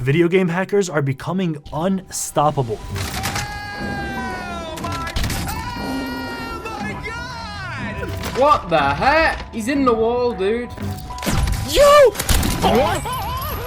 Video game hackers are becoming unstoppable. What the heck? He's in the wall, dude. Yo!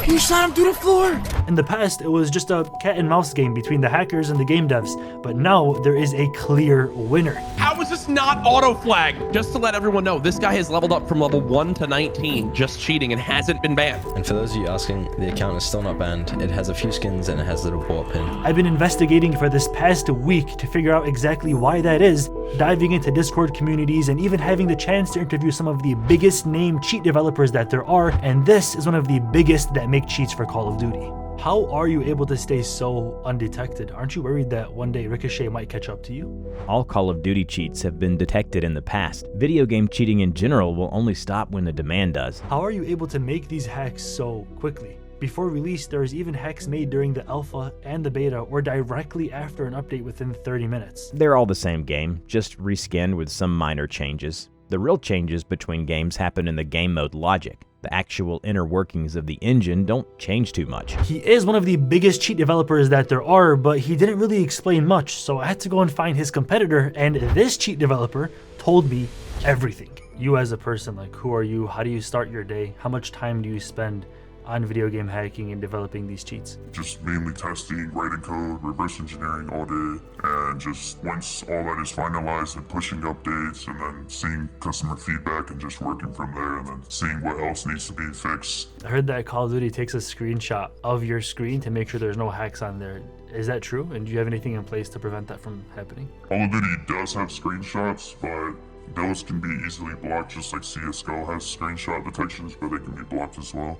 He shot him through the floor! In the past, it was just a cat and mouse game between the hackers and the game devs, but now there is a clear winner. How is this not auto-flagged? Just to let everyone know, this guy has leveled up from level 1 to 19, just cheating, and hasn't been banned. And for those of you asking, the account is still not banned. It has a few skins and it has the report pin. I've been investigating for this past week to figure out exactly why that is, diving into Discord communities and even having the chance to interview some of the biggest name cheat developers that there are, and this is one of the biggest that make cheats for Call of Duty. How are you able to stay so undetected? Aren't you worried that one day Ricochet might catch up to you? All Call of Duty cheats have been detected in the past. Video game cheating in general will only stop when the demand does. How are you able to make these hacks so quickly? Before release, there's even hacks made during the alpha and the beta or directly after an update within 30 minutes. They're all the same game, just reskinned with some minor changes. The real changes between games happen in the game mode logic. The actual inner workings of the engine don't change too much. He is one of the biggest cheat developers that there are, but he didn't really explain much, so I had to go and find his competitor, and this cheat developer told me everything. You as a person, like, who are you? How do you start your day? How much time do you spend on video game hacking and developing these cheats? Just mainly testing, writing code, reverse engineering all day, and just once all that is finalized and pushing updates and then seeing customer feedback and just working from there and then seeing what else needs to be fixed. I heard that Call of Duty takes a screenshot of your screen to make sure there's no hacks on there. Is that true? And do you have anything in place to prevent that from happening? Call of Duty does have screenshots, but those can be easily blocked, just like CSGO has screenshot detections, but they can be blocked as well.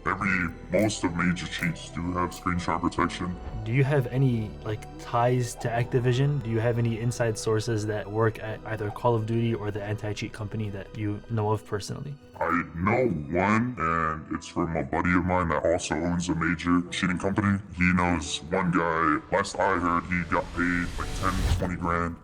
Most of major cheats do have screenshot protection. Do you have any ties to Activision? Do you have any inside sources that work at either Call of Duty or the anti-cheat company that you know of personally? I know one, and it's from a buddy of mine that also owns a major cheating company. He knows one guy, last I heard, he got paid like 10, 20 grand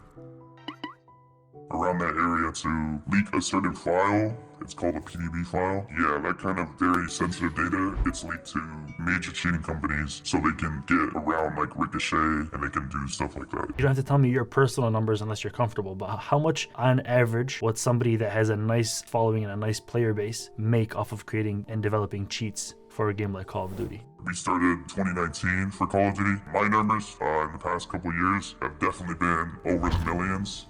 around that area to leak a certain file. It's called a PDB file. Yeah, that kind of very sensitive data gets leaked to major cheating companies so they can get around like Ricochet and they can do stuff like that. You don't have to tell me your personal numbers unless you're comfortable, but how much on average would somebody that has a nice following and a nice player base make off of creating and developing cheats for a game like Call of Duty? We started 2019 for Call of Duty. My numbers in the past couple years have definitely been over the millions.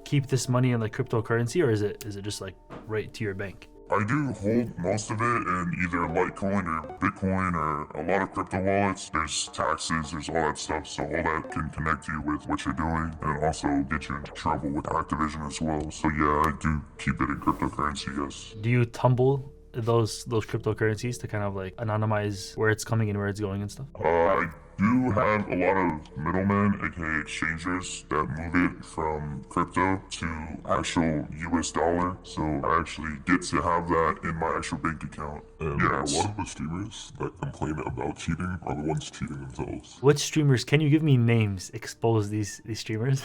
Keep this money in cryptocurrency, or is it just right to your bank? I do hold most of it in either Litecoin or Bitcoin or a lot of crypto wallets. There's taxes, there's all that stuff, so all that can connect you with what you're doing and also get you into trouble with Activision as well. So yeah, I do keep it in cryptocurrency, yes. Do you tumble those cryptocurrencies to kind of anonymize where it's coming and where it's going and stuff? I do have a lot of middlemen, aka exchangers, that move it from crypto to actual US dollar. So I actually get to have that in my actual bank account. And a lot of the streamers that complain about cheating are the ones cheating themselves. Which streamers? Can you give me names? Expose these streamers?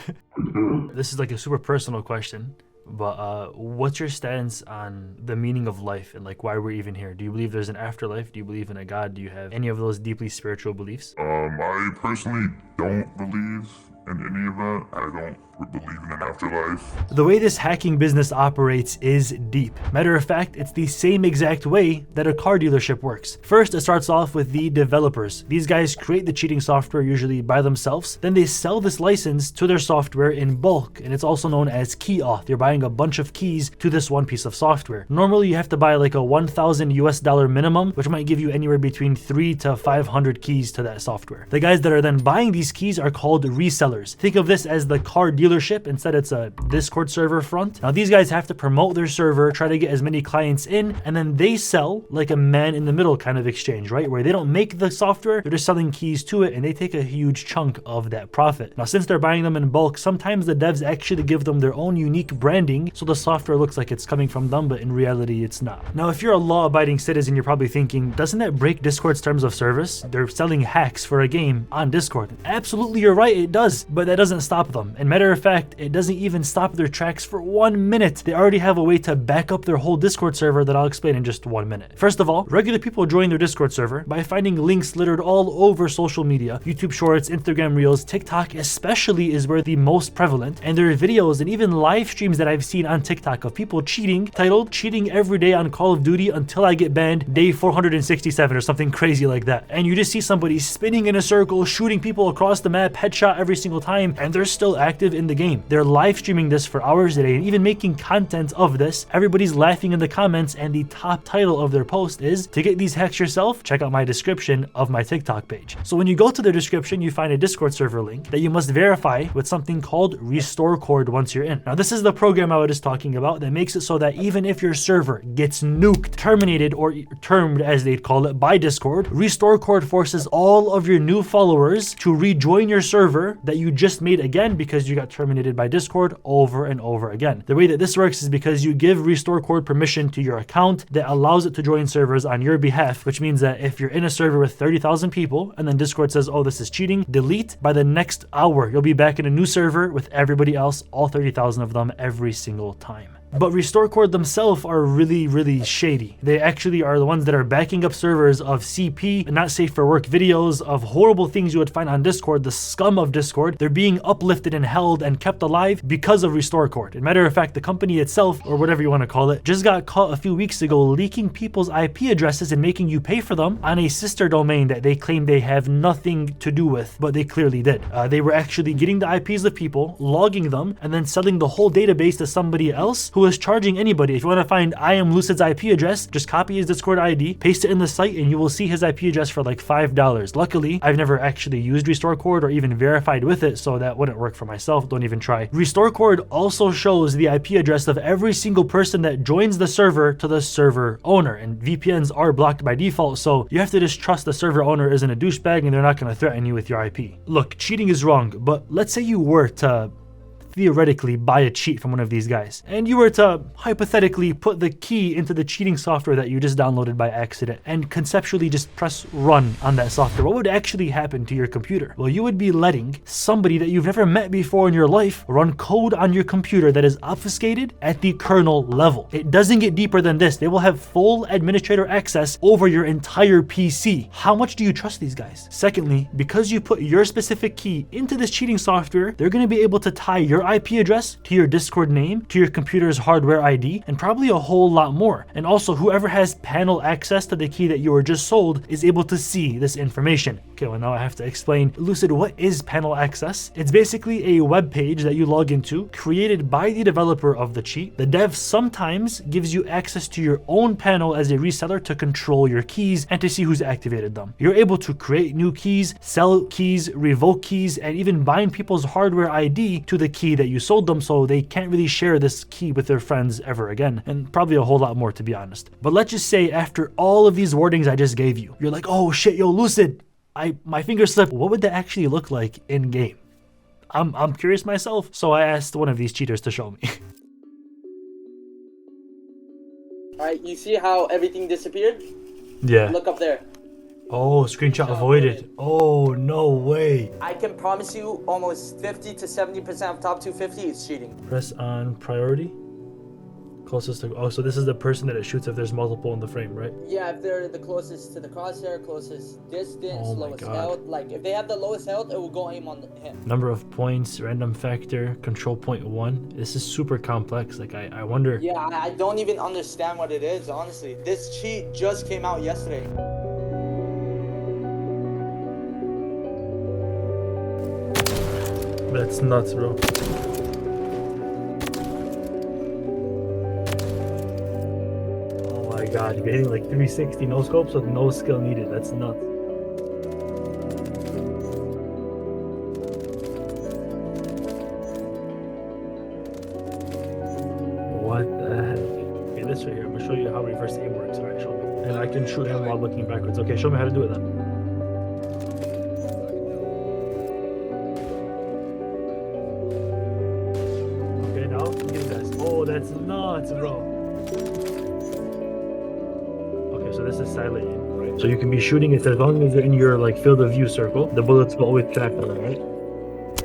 This is a super personal question. But what's your stance on the meaning of life and why we're even here? Do you believe there's an afterlife? Do you believe in a God? Do you have any of those deeply spiritual beliefs? I personally don't believe in any of that. I don't believe in an afterlife. The way this hacking business operates is deep. Matter of fact, it's the same exact way that a car dealership works. First, it starts off with the developers. These guys create the cheating software usually by themselves. Then they sell this license to their software in bulk, and it's also known as key auth. You're buying a bunch of keys to this one piece of software. Normally, you have to buy a $1,000 US minimum, which might give you anywhere between 300 to 500 keys to that software. The guys that are then buying these keys are called resellers. Think of this as the car dealership. Instead, it's a Discord server front. Now, these guys have to promote their server, try to get as many clients in, and then they sell like a man in the middle kind of exchange, right? Where they don't make the software, they're just selling keys to it, and they take a huge chunk of that profit. Now, since they're buying them in bulk, sometimes the devs actually give them their own unique branding, so the software looks like it's coming from them, but in reality, it's not. Now, if you're a law-abiding citizen, you're probably thinking, doesn't that break Discord's terms of service? They're selling hacks for a game on Discord. Absolutely, you're right, it does. But that doesn't stop them. And matter of fact, it doesn't even stop their tracks for 1 minute. They already have a way to back up their whole Discord server that I'll explain in just 1 minute. First of all, regular people join their Discord server by finding links littered all over social media. YouTube Shorts, Instagram Reels, TikTok especially is where the most prevalent. And there are videos and even live streams that I've seen on TikTok of people cheating, titled "Cheating Every Day on Call of Duty Until I Get Banned, Day 467" or something crazy like that. And you just see somebody spinning in a circle, shooting people across the map, headshot every single time, and they're still active in the game. They're live streaming this for hours a day and even making content of this. Everybody's laughing in the comments, and the top title of their post is, "To get these hacks yourself, check out my description of my TikTok page." So when you go to the description, you find a Discord server link that you must verify with something called Restore Cord once you're in. Now this is the program I was just talking about that makes it so that even if your server gets nuked, terminated, or termed as they'd call it by Discord, Restore Cord forces all of your new followers to rejoin your server that you just made again because you got terminated by Discord over and over again. The way that this works is because you give Restore Cord permission to your account that allows it to join servers on your behalf, which means that if you're in a server with 30,000 people and then Discord says, "Oh, this is cheating," delete. By the next hour, you'll be back in a new server with everybody else, all 30,000 of them every single time. But Restore Cord themselves are really shady. They actually are the ones that are backing up servers of CP, not safe for work videos, of horrible things you would find on Discord, the scum of Discord. They're being uplifted and held and kept alive because of Restore Cord. As a matter of fact, the company itself, or whatever you want to call it, just got caught a few weeks ago leaking people's IP addresses and making you pay for them on a sister domain that they claim they have nothing to do with, but they clearly did. They were actually getting the IPs of people, logging them, and then selling the whole database to somebody else who is charging anybody. If you want to find iamLucid's IP address, just copy his Discord ID, paste it in the site, and you will see his IP address for like $5. Luckily, I've never actually used Restore Cord or even verified with it, so that wouldn't work for myself. Don't even try. Restore Cord also shows the IP address of every single person that joins the server to the server owner, and VPNs are blocked by default, so you have to just trust the server owner isn't a douchebag and they're not going to threaten you with your IP. Look, cheating is wrong, but let's say you were to theoretically buy a cheat from one of these guys, and you were to hypothetically put the key into the cheating software that you just downloaded by accident and conceptually just press run on that software. What would actually happen to your computer? Well, you would be letting somebody that you've never met before in your life run code on your computer that is obfuscated at the kernel level. It doesn't get deeper than this. They will have full administrator access over your entire PC. How much do you trust these guys? Secondly, because you put your specific key into this cheating software, they're going to be able to tie your IP address to your Discord name, to your computer's hardware ID, and probably a whole lot more. And also, whoever has panel access to the key that you were just sold is able to see this information. Okay, well now I have to explain. Lucid, what is panel access? It's basically a web page that you log into, created by the developer of the cheat. The dev sometimes gives you access to your own panel as a reseller to control your keys and to see who's activated them. You're able to create new keys, sell keys, revoke keys, and even bind people's hardware ID to the key that you sold them, so they can't really share this key with their friends ever again, and probably a whole lot more, to be honest. But let's just say after all of these warnings I just gave you, you're like, "Oh shit, yo, Lucid, my finger slipped." What would that actually look like in game? I'm curious myself, so I asked one of these cheaters to show me. Alright, you see how everything disappeared? Yeah. Look up there. Oh, screenshot avoided. Oh, no way. I can promise you almost 50 to 70% of top 250 is cheating. Press on priority. Closest to, oh, so this is the person that it shoots if there's multiple in the frame, right? Yeah, if they're the closest to the crosshair, closest distance, Oh my lowest God. health. Like, if they have the lowest health, it will go aim on him. Number of points, random factor, control point 1. This is super complex. Like, I wonder. Yeah, I don't even understand what it is, honestly. This cheat just came out yesterday. That's nuts, bro. Oh my God, you're hitting like 360 no scopes with no skill needed. That's nuts. What the heck? Okay, this right here. I'm gonna show you how reverse aim works. Alright, show me. And I can shoot him while looking backwards. Okay, show me how to do it then. Oh, that's nuts, bro. Okay, so this is silent aim, right? So you can be shooting it as long as you're in your like field of view circle. The bullets will always track on it, right?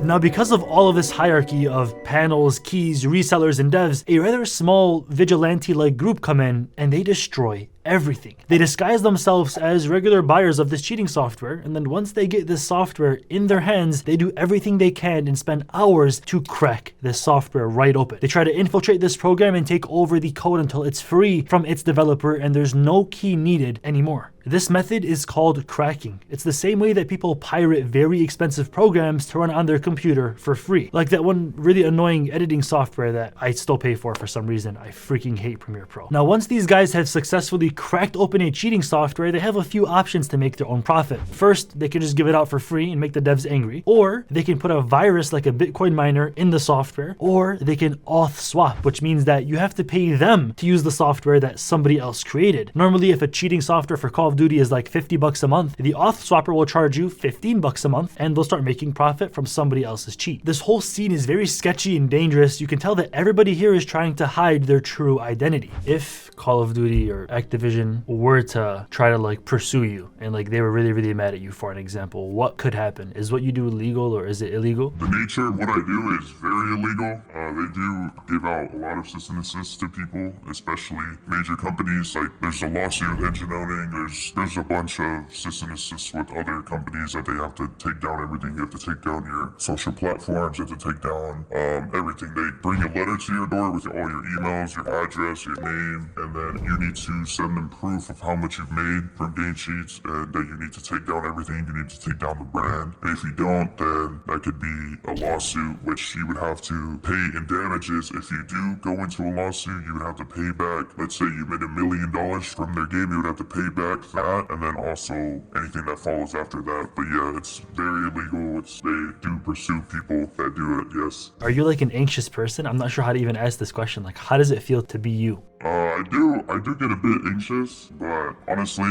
Now, because of all of this hierarchy of panels, keys, resellers, and devs, a rather small vigilante-like group come in and they destroy everything. They disguise themselves as regular buyers of this cheating software, and then once they get this software in their hands, they do everything they can and spend hours to crack this software right open. They try to infiltrate this program and take over the code until it's free from its developer and there's no key needed anymore. This method is called cracking. It's the same way that people pirate very expensive programs to run on their computer for free. Like that one really annoying editing software that I still pay for some reason. I freaking hate Premiere Pro. Now, once these guys have successfully cracked open a cheating software, they have a few options to make their own profit. First, they can just give it out for free and make the devs angry, or they can put a virus like a Bitcoin miner in the software, or they can auth swap, which means that you have to pay them to use the software that somebody else created. Normally, if a cheating software for Call of Duty is like $50 a month, the auth swapper will charge you $15 a month and they'll start making profit from somebody else's cheat. This whole scene is very sketchy and dangerous. You can tell that everybody here is trying to hide their true identity. If Call of Duty or Activision were to try to like pursue you and like they were really mad at you, for an example, what could happen? Is what you do legal or is it illegal? The nature of what I do is very illegal. They do give out a lot of cease and desist to people, especially major companies. Like there's a lawsuit with engine owning, there's a bunch of cease and desist with other companies that they have to take down everything. You have to take down your social platforms, you have to take down everything. They bring a letter to your door with all your emails, your address, your name, and then you need to send them proof of how much you've made from game cheats and that you need to take down everything. You need to take down the brand. And if you don't, then that could be a lawsuit, which you would have to pay in damages. If you do go into a lawsuit, you would have to pay back. Let's say you made $1 million from their game, you would have to pay back that, and then also anything that follows after that. But yeah, it's very illegal. They do pursue people that do it, yes. Are you like an anxious person? I'm not sure how to even ask this question. Like, how does it feel to be you? I do get a bit anxious, but honestly,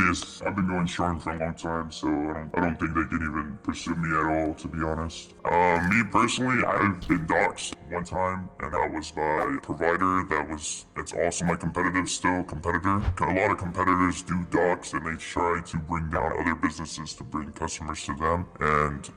I've been going strong for a long time, so I don't think they can even pursue me at all, to be honest. Me personally, I've been doxxed one time, and that was by a provider that's also my competitor. A lot of competitors do dox, and they try to bring down other businesses to bring customers to them, and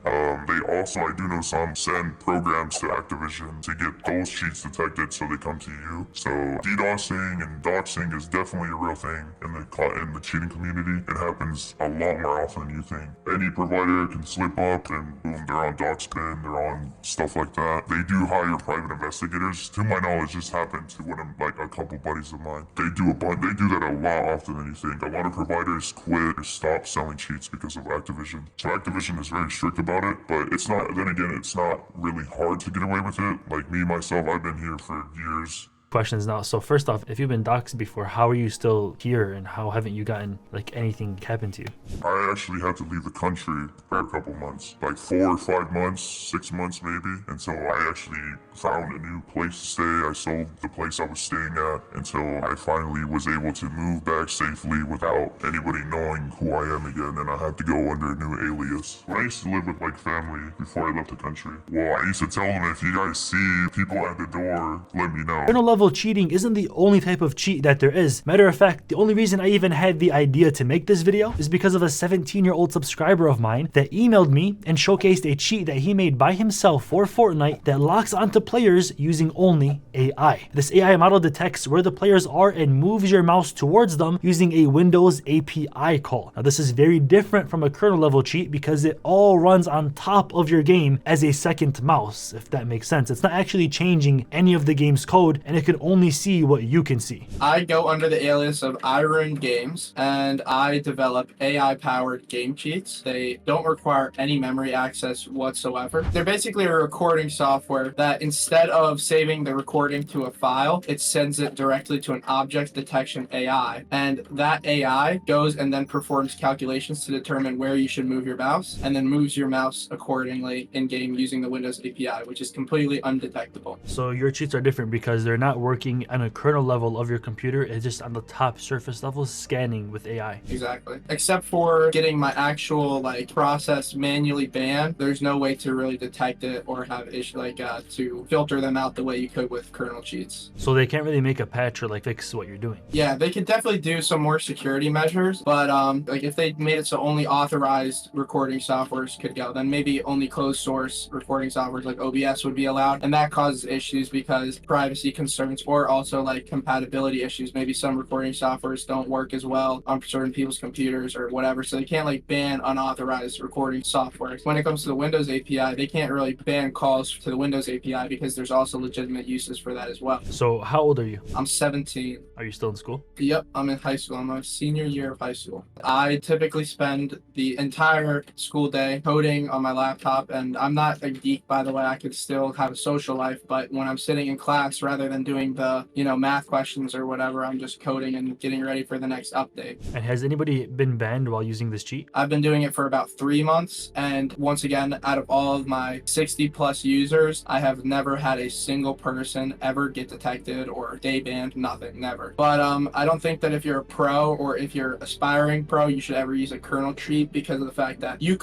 they also, I do know some, send programs to Activision to get those cheats detected so they come to you. So DDoSing and doxing is definitely a real thing in the cheating community. It happens a lot more often than you think. Any provider can slip up and boom, they're on Doxxing, they're on stuff like that. They do hire private investigators. To my knowledge, this happened to a couple buddies of mine. They do that a lot often than you think. A lot of providers quit or stop selling cheats because of Activision. So Activision is very strict about it, but it's not really hard to get away with it. Like me, myself, I've been here for years. Questions now. So first off, if you've been doxxed before, how are you still here and how haven't you gotten like anything happen to you? I actually had to leave the country for a couple months, like 4 or 5 months, 6 months maybe, until I actually found a new place to stay. I sold the place I was staying at until I finally was able to move back safely without anybody knowing who I am again, and I had to go under a new alias. When I used to live with like family before I left the country, well, I used to tell them, if you guys see people at the door, let me know. Kernel level cheating isn't the only type of cheat that there is. Matter of fact, the only reason I even had the idea to make this video is because of a 17-year-old subscriber of mine that emailed me and showcased a cheat that he made by himself for Fortnite that locks onto players using only AI. This AI model detects where the players are and moves your mouse towards them using a Windows API call. Now, this is very different from a kernel level cheat because it all runs on top of your game as a second mouse, if that makes sense. It's not actually changing any of the game's code, and it can only see what you can see. I go under the alias of iRuin Games, and I develop AI-powered game cheats. They don't require any memory access whatsoever. They're basically a recording software that instead of saving the recording to a file, it sends it directly to an object detection AI. And that AI goes and then performs calculations to determine where you should move your mouse, and then moves your mouse accordingly in-game using the Windows API, which is completely undetectable. So your cheats are different because they're not not working on a kernel level of your computer. It's just on the top surface level scanning with AI. Exactly. Except for getting my actual like process manually banned, there's no way to really detect it or have issue to filter them out the way you could with kernel cheats. So they can't really make a patch or like fix what you're doing. Yeah, they could definitely do some more security measures, but like if they made it so only authorized recording softwares could go, then maybe only closed source recording softwares like OBS would be allowed, and that causes issues because privacy concerns or also like compatibility issues. Maybe some recording softwares don't work as well on certain people's computers or whatever, so they can't like ban unauthorized recording software. When it comes to the Windows API, they can't really ban calls to the Windows API because there's also legitimate uses for that as well. So how old are you? I'm 17. Are you still in school? Yep, I'm in high school. I'm a senior year of high school. I typically spend the entire school day coding on my laptop, and I'm not a geek, by the way. I could still have a social life, but when I'm sitting in class, rather than doing the, math questions or whatever, I'm just coding and getting ready for the next update. And has anybody been banned while using this cheat? I've been doing it for about 3 months, and once again, out of all of my 60 plus users, I have never had a single person ever get detected or day banned, nothing, never. But I don't think that if you're a pro or if you're aspiring pro, you should ever use a kernel cheat because of the fact that you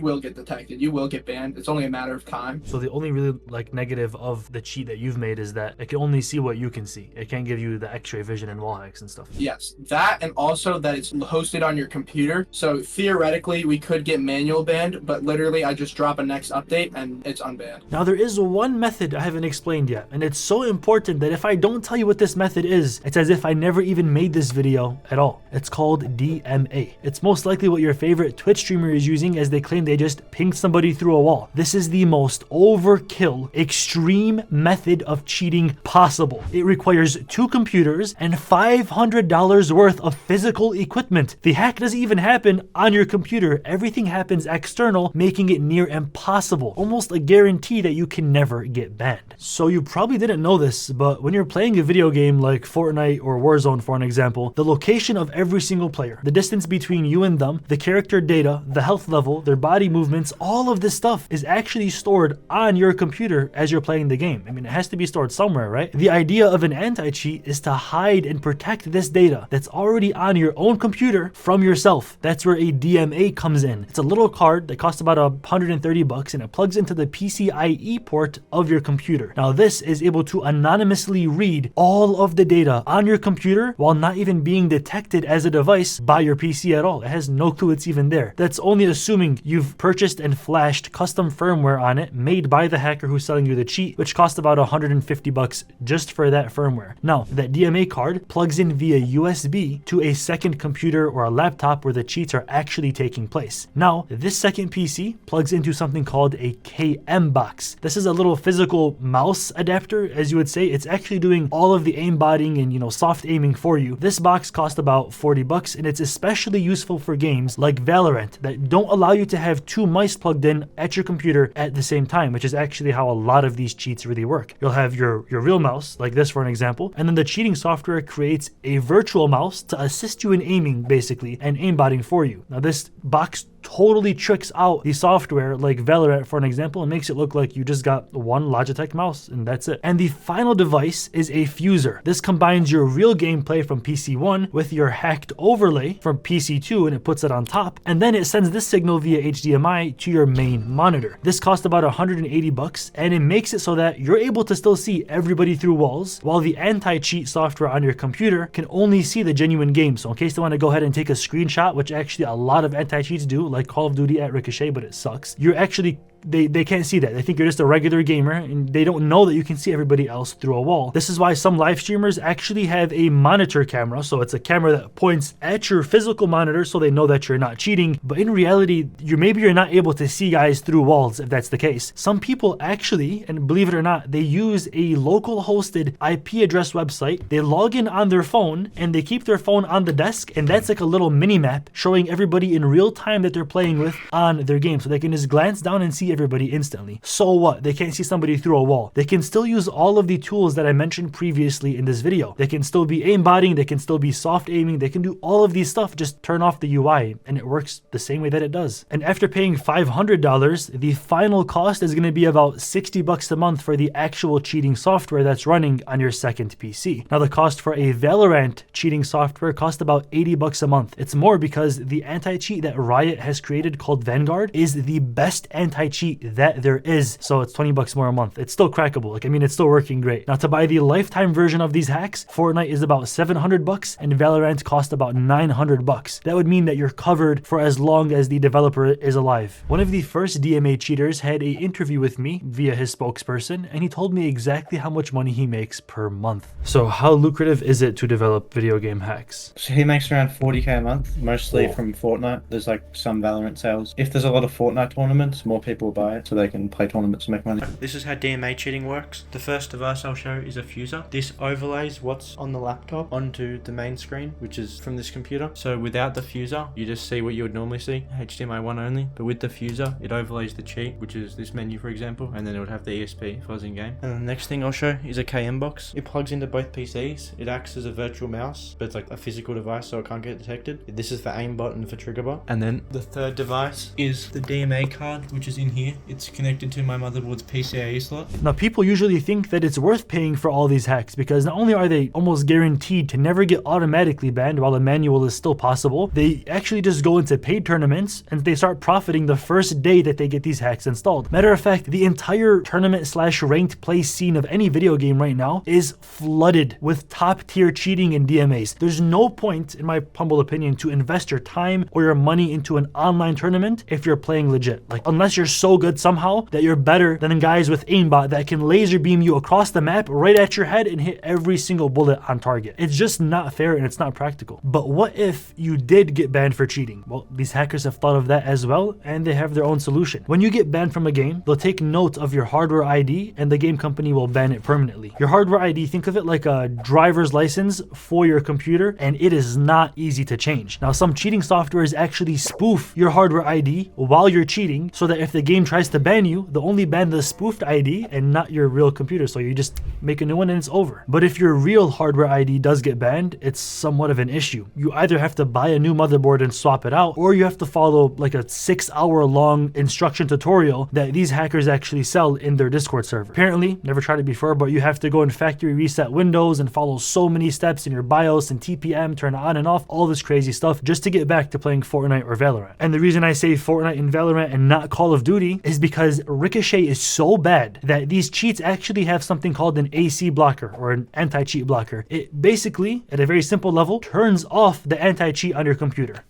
will get detected, you will get banned. It's only a matter of time. So the only really like negative of the cheat that you've made is that it can only see what you can see. It can't give you the x-ray vision and wall hacks and stuff. Yes, that, and also that it's hosted on your computer. So theoretically we could get manual banned, but literally I just drop a next update and it's unbanned. Now there is one method I haven't explained yet, and it's so important that if I don't tell you what this method is, it's as if I never even made this video at all. It's called DMA. It's most likely what your favorite Twitch streamer is using, as they claim they just pinged somebody through a wall. This is the most overkill, extreme method of cheating possible. It requires 2 computers and $500 worth of physical equipment. The hack doesn't even happen on your computer. Everything happens external, making it near impossible, almost a guarantee that you can never get banned. So you probably didn't know this, but when you're playing a video game like Fortnite or Warzone, for an example, the location of every single player, the distance between you and them, the character data, the health level, their body movements, all of this stuff is actually stored on your computer as you're playing the game. I mean, it has to be stored somewhere, right? The idea of an anti-cheat is to hide and protect this data that's already on your own computer from yourself. That's where a DMA comes in. It's a little card that costs about $130 and it plugs into the PCIe port of your computer. Now this is able to anonymously read all of the data on your computer while not even being detected as a device by your PC at all. It has no clue it's even there. That's only assuming you've purchased and flashed custom firmware on it made by the hacker who's selling you the cheat, which cost about $150 just for that firmware. Now, that DMA card plugs in via USB to a second computer or a laptop where the cheats are actually taking place. Now, this second PC plugs into something called a KM box. This is a little physical mouse adapter, as you would say. It's actually doing all of the aimbotting and soft aiming for you. This box costs about $40 and it's especially useful for games like Valorant that don't allow you to have 2 mice plugged in at your computer at the same time, which is actually how a lot of these cheats really work. You'll have your real mouse, like this for an example, and then the cheating software creates a virtual mouse to assist you in aiming, basically, and aimbotting for you. Now this box totally tricks out the software like Valorant for an example and makes it look like you just got one Logitech mouse and that's it. And the final device is a fuser. This combines your real gameplay from PC1 with your hacked overlay from PC2 and it puts it on top, and then it sends this signal via HDMI to your main monitor. This costs about $180 and it makes it so that you're able to still see everybody through walls, while the anti-cheat software on your computer can only see the genuine game. So in case they want to go ahead and take a screenshot, which actually a lot of anti-cheats do, like Call of Duty at Ricochet, but it sucks. You're actually they can't see that. They think you're just a regular gamer and they don't know that you can see everybody else through a wall. This is why some live streamers actually have a monitor camera. So it's a camera that points at your physical monitor so they know that you're not cheating. But in reality, maybe you're not able to see guys through walls if that's the case. Some people actually, and believe it or not, they use a local hosted IP address website. They log in on their phone and they keep their phone on the desk, and that's like a little mini map showing everybody in real time that they're playing with on their game. So they can just glance down and see see everybody instantly. So what? They can't see somebody through a wall. They can still use all of the tools that I mentioned previously in this video. They can still be aimbotting, they can still be soft aiming, they can do all of these stuff, just turn off the UI and it works the same way that it does. And after paying $500, the final cost is going to be about $60 a month for the actual cheating software that's running on your second PC. Now the cost for a Valorant cheating software costs about $80 a month. It's more because the anti-cheat that Riot has created called Vanguard is the best anti-cheat that there is. So it's $20 more a month. It's still crackable. Like, I mean, it's still working great. Now to buy the lifetime version of these hacks, Fortnite is about $700 and Valorant cost about $900. That would mean that you're covered for as long as the developer is alive. One of the first DMA cheaters had an interview with me via his spokesperson, and he told me exactly how much money he makes per month. So how lucrative is it to develop video game hacks? So he makes around 40k a month, mostly from Fortnite. There's like some Valorant sales. If there's a lot of Fortnite tournaments, more people will buy it so they can play tournaments and make money. This is how DMA cheating works. The first device I'll show is a fuser. This overlays what's on the laptop onto the main screen, which is from this computer. So without the fuser, you just see what you would normally see, HDMI 1 only. But with the fuser, it overlays the cheat, which is this menu, for example, and then it would have the ESP if I was in game. And the next thing I'll show is a KM box. It plugs into both PCs. It acts as a virtual mouse, but it's like a physical device, so it can't get detected. This is for aimbot and for triggerbot. And then the third device is the DMA card, which is in here. It's connected to my motherboard's PCIe slot. Now, people usually think that it's worth paying for all these hacks because not only are they almost guaranteed to never get automatically banned while a manual is still possible, they actually just go into paid tournaments and they start profiting the first day that they get these hacks installed. Matter of fact, the entire tournament / ranked play scene of any video game right now is flooded with top tier cheating and DMAs. There's no point, in my humble opinion, to invest your time or your money into an online tournament if you're playing legit. Like, unless you're so good somehow that you're better than guys with aimbot that can laser beam you across the map right at your head and hit every single bullet on target. It's just not fair and it's not practical. But what if you did get banned for cheating? Well, these hackers have thought of that as well, and they have their own solution. When you get banned from a game, they'll take note of your hardware ID and the game company will ban it permanently. Your hardware ID, think of it like a driver's license for your computer, and it is not easy to change. Now, some cheating softwares actually spoof your hardware ID while you're cheating so that if the game tries to ban you, they'll only ban the spoofed ID and not your real computer. So you just make a new one and it's over. But if your real hardware ID does get banned, it's somewhat of an issue. You either have to buy a new motherboard and swap it out, or you have to follow like a 6-hour long instruction tutorial that these hackers actually sell in their Discord server. Apparently, never tried it before, but you have to go and factory reset Windows and follow so many steps in your BIOS and TPM, turn it on and off, all this crazy stuff just to get back to playing Fortnite or Valorant. And the reason I say Fortnite and Valorant and not Call of Duty is because Ricochet is so bad that these cheats actually have something called an AC blocker or an anti-cheat blocker. It basically, at a very simple level, turns off the anti-cheat on your computer.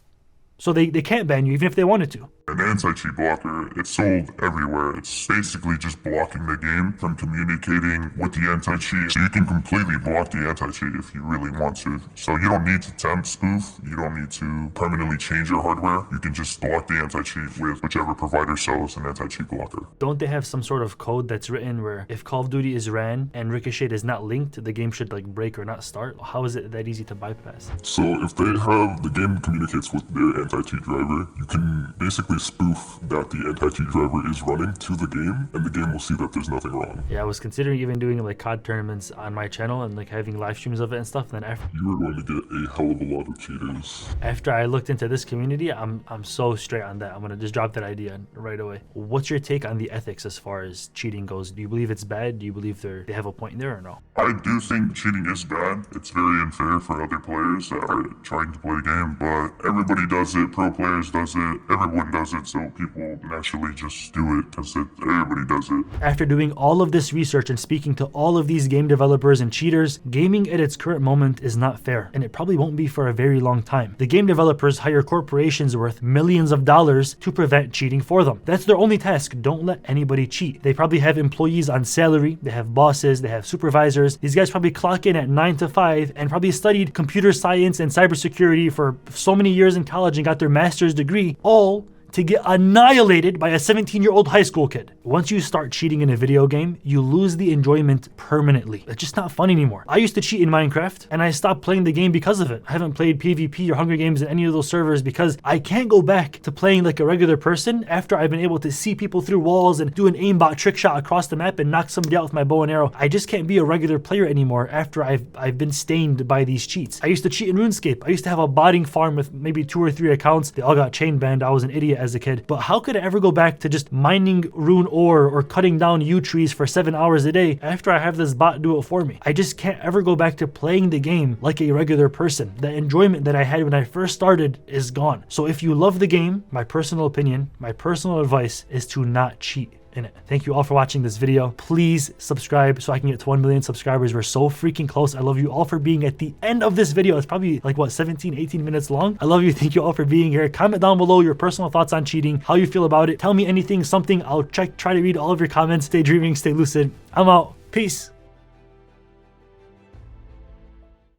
So they can't ban you even if they wanted to. An anti-cheat blocker, it's sold everywhere. It's basically just blocking the game from communicating with the anti-cheat. So you can completely block the anti-cheat if you really want to. So you don't need to temp spoof. You don't need to permanently change your hardware. You can just block the anti-cheat with whichever provider sells an anti-cheat blocker. Don't they have some sort of code that's written where if Call of Duty is ran and Ricochet is not linked, the game should like break or not start? How is it that easy to bypass? So if they have, the game communicates with their anti-cheat driver, you can basically spoof that the anti-cheat driver is running to the game, and the game will see that there's nothing wrong. Yeah, I was considering even doing like COD tournaments on my channel and like having live streams of it and stuff. And then after you are going to get a hell of a lot of cheaters. After I looked into this community, I'm so straight on that. I'm gonna just drop that idea right away. What's your take on the ethics as far as cheating goes? Do you believe it's bad? Do you believe they have a point there or no? I do think cheating is bad. It's very unfair for other players that are trying to play the game, but everybody does it. Pro players does it. Everyone does it. So people naturally just do it because everybody does it. After doing all of this research and speaking to all of these game developers and cheaters, gaming at its current moment is not fair, and it probably won't be for a very long time. The game developers hire corporations worth millions of dollars to prevent cheating for them. That's their only task. Don't let anybody cheat. They probably have employees on salary, they have bosses, they have supervisors. These guys probably clock in at 9 to 5 and probably studied computer science and cybersecurity for so many years in college and got their master's degree, all to get annihilated by a 17-year-old high school kid. Once you start cheating in a video game, you lose the enjoyment permanently. It's just not fun anymore. I used to cheat in Minecraft and I stopped playing the game because of it. I haven't played PvP or Hunger Games in any of those servers because I can't go back to playing like a regular person after I've been able to see people through walls and do an aimbot trick shot across the map and knock somebody out with my bow and arrow. I just can't be a regular player anymore after I've been stained by these cheats. I used to cheat in RuneScape. I used to have a botting farm with maybe 2 or 3 accounts. They all got chain banned. I was an idiot as a kid. But how could I ever go back to just mining rune ore or cutting down yew trees for 7 hours a day after I have this bot do it for me? I just can't ever go back to playing the game like a regular person. The enjoyment that I had when I first started is gone. So if you love the game, my personal opinion, my personal advice is to not cheat in it. Thank you all for watching this video. Please subscribe so I can get to 1 million subscribers. We're so freaking close. I love you all for being at the end of this video. It's probably like what, 17, 18 minutes long. I love you. Thank you all for being here. Comment down below your personal thoughts on cheating, how you feel about it. Try to read all of your comments. Stay dreaming, stay lucid. I'm out. Peace.